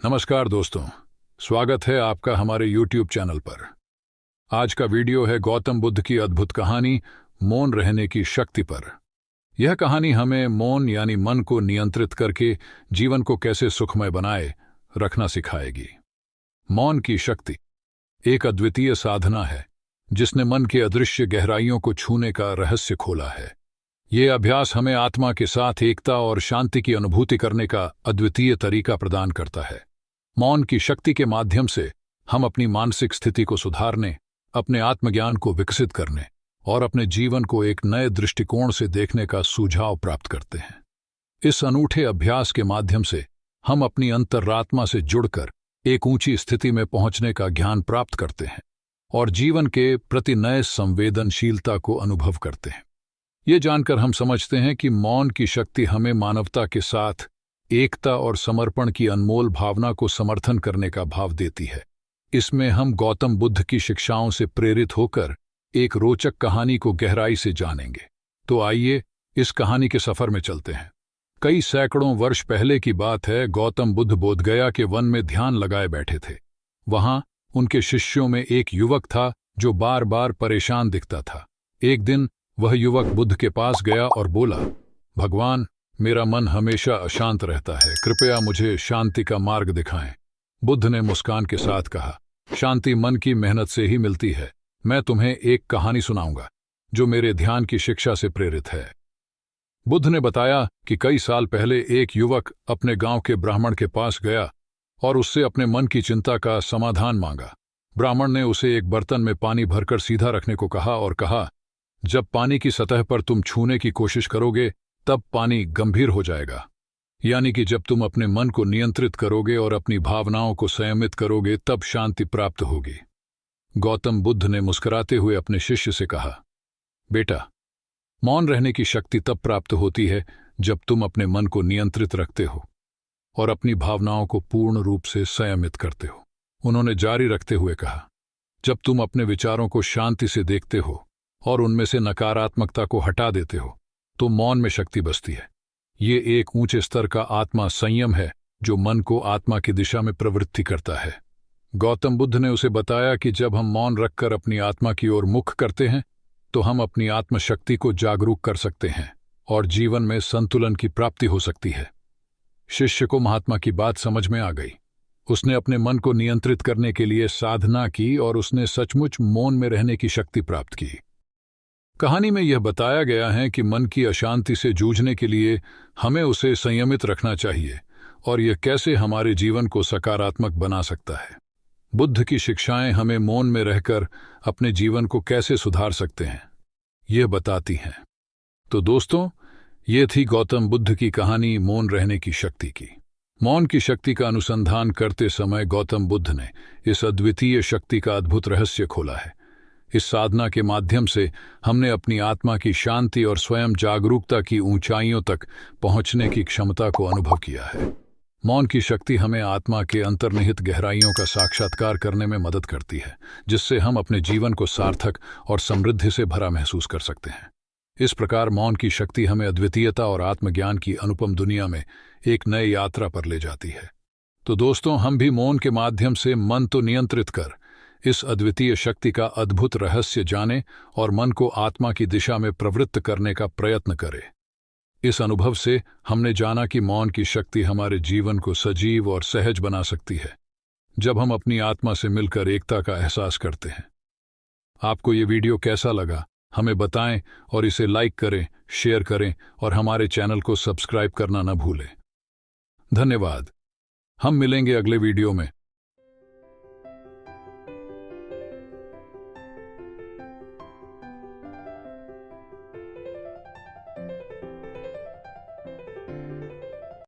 नमस्कार दोस्तों, स्वागत है आपका हमारे YouTube चैनल पर। आज का वीडियो है गौतम बुद्ध की अद्भुत कहानी मौन रहने की शक्ति पर। यह कहानी हमें मौन यानी मन को नियंत्रित करके जीवन को कैसे सुखमय बनाए रखना सिखाएगी। मौन की शक्ति एक अद्वितीय साधना है जिसने मन के अदृश्य गहराइयों को छूने का रहस्य खोला है। ये अभ्यास हमें आत्मा के साथ एकता और शांति की अनुभूति करने का अद्वितीय तरीका प्रदान करता है। मौन की शक्ति के माध्यम से हम अपनी मानसिक स्थिति को सुधारने, अपने आत्मज्ञान को विकसित करने और अपने जीवन को एक नए दृष्टिकोण से देखने का सुझाव प्राप्त करते हैं। इस अनूठे अभ्यास के माध्यम से हम अपनी अंतरात्मा से जुड़कर एक ऊंची स्थिति में पहुंचने का ज्ञान प्राप्त करते हैं और जीवन के प्रति नए संवेदनशीलता को अनुभव करते हैं। ये जानकर हम समझते हैं कि मौन की शक्ति हमें मानवता के साथ एकता और समर्पण की अनमोल भावना को समर्थन करने का भाव देती है। इसमें हम गौतम बुद्ध की शिक्षाओं से प्रेरित होकर एक रोचक कहानी को गहराई से जानेंगे। तो आइए इस कहानी के सफर में चलते हैं। कई सैकड़ों वर्ष पहले की बात है। गौतम बुद्ध बोधगया के वन में ध्यान लगाए बैठे थे। वहां उनके शिष्यों में एक युवक था जो बार बार परेशान दिखता था। एक दिन वह युवक बुद्ध के पास गया और बोला, भगवान, मेरा मन हमेशा अशांत रहता है, कृपया मुझे शांति का मार्ग दिखाएं। बुद्ध ने मुस्कान के साथ कहा, शांति मन की मेहनत से ही मिलती है। मैं तुम्हें एक कहानी सुनाऊंगा जो मेरे ध्यान की शिक्षा से प्रेरित है। बुद्ध ने बताया कि कई साल पहले एक युवक अपने गांव के ब्राह्मण के पास गया और उससे अपने मन की चिंता का समाधान मांगा। ब्राह्मण ने उसे एक बर्तन में पानी भरकर सीधा रखने को कहा और कहा, जब पानी की सतह पर तुम छूने की कोशिश करोगे तब पानी गंभीर हो जाएगा। यानी कि जब तुम अपने मन को नियंत्रित करोगे और अपनी भावनाओं को संयमित करोगे तब शांति प्राप्त होगी। गौतम बुद्ध ने मुस्कुराते हुए अपने शिष्य से कहा, बेटा, मौन रहने की शक्ति तब प्राप्त होती है जब तुम अपने मन को नियंत्रित रखते हो और अपनी भावनाओं को पूर्ण रूप से संयमित करते हो। उन्होंने जारी रखते हुए कहा, जब तुम अपने विचारों को शांति से देखते हो और उनमें से नकारात्मकता को हटा देते हो तो मौन में शक्ति बसती है। ये एक ऊंचे स्तर का आत्मा संयम है जो मन को आत्मा की दिशा में प्रवृत्ति करता है। गौतम बुद्ध ने उसे बताया कि जब हम मौन रखकर अपनी आत्मा की ओर मुख करते हैं तो हम अपनी आत्मशक्ति को जागरूक कर सकते हैं और जीवन में संतुलन की प्राप्ति हो सकती है। शिष्य को महात्मा की बात समझ में आ गई। उसने अपने मन को नियंत्रित करने के लिए साधना की और उसने सचमुच मौन में रहने की शक्ति प्राप्त की। कहानी में यह बताया गया है कि मन की अशांति से जूझने के लिए हमें उसे संयमित रखना चाहिए और यह कैसे हमारे जीवन को सकारात्मक बना सकता है। बुद्ध की शिक्षाएं हमें मौन में रहकर अपने जीवन को कैसे सुधार सकते हैं, यह बताती हैं। तो दोस्तों, ये थी गौतम बुद्ध की कहानी मौन रहने की शक्ति की। मौन की शक्ति का अनुसंधान करते समय गौतम बुद्ध ने इस अद्वितीय शक्ति का अद्भुत रहस्य खोला है। इस साधना के माध्यम से हमने अपनी आत्मा की शांति और स्वयं जागरूकता की ऊंचाइयों तक पहुंचने की क्षमता को अनुभव किया है। मौन की शक्ति हमें आत्मा के अंतर्निहित गहराइयों का साक्षात्कार करने में मदद करती है, जिससे हम अपने जीवन को सार्थक और समृद्धि से भरा महसूस कर सकते हैं। इस प्रकार मौन की शक्ति हमें अद्वितीयता और आत्मज्ञान की अनुपम दुनिया में एक नई यात्रा पर ले जाती है। तो दोस्तों, हम भी मौन के माध्यम से मन तो नियंत्रित कर इस अद्वितीय शक्ति का अद्भुत रहस्य जाने और मन को आत्मा की दिशा में प्रवृत्त करने का प्रयत्न करें। इस अनुभव से हमने जाना कि मौन की शक्ति हमारे जीवन को सजीव और सहज बना सकती है जब हम अपनी आत्मा से मिलकर एकता का एहसास करते हैं। आपको ये वीडियो कैसा लगा हमें बताएं और इसे लाइक करें, शेयर करें और हमारे चैनल को सब्सक्राइब करना न भूलें। धन्यवाद। हम मिलेंगे अगले वीडियो में।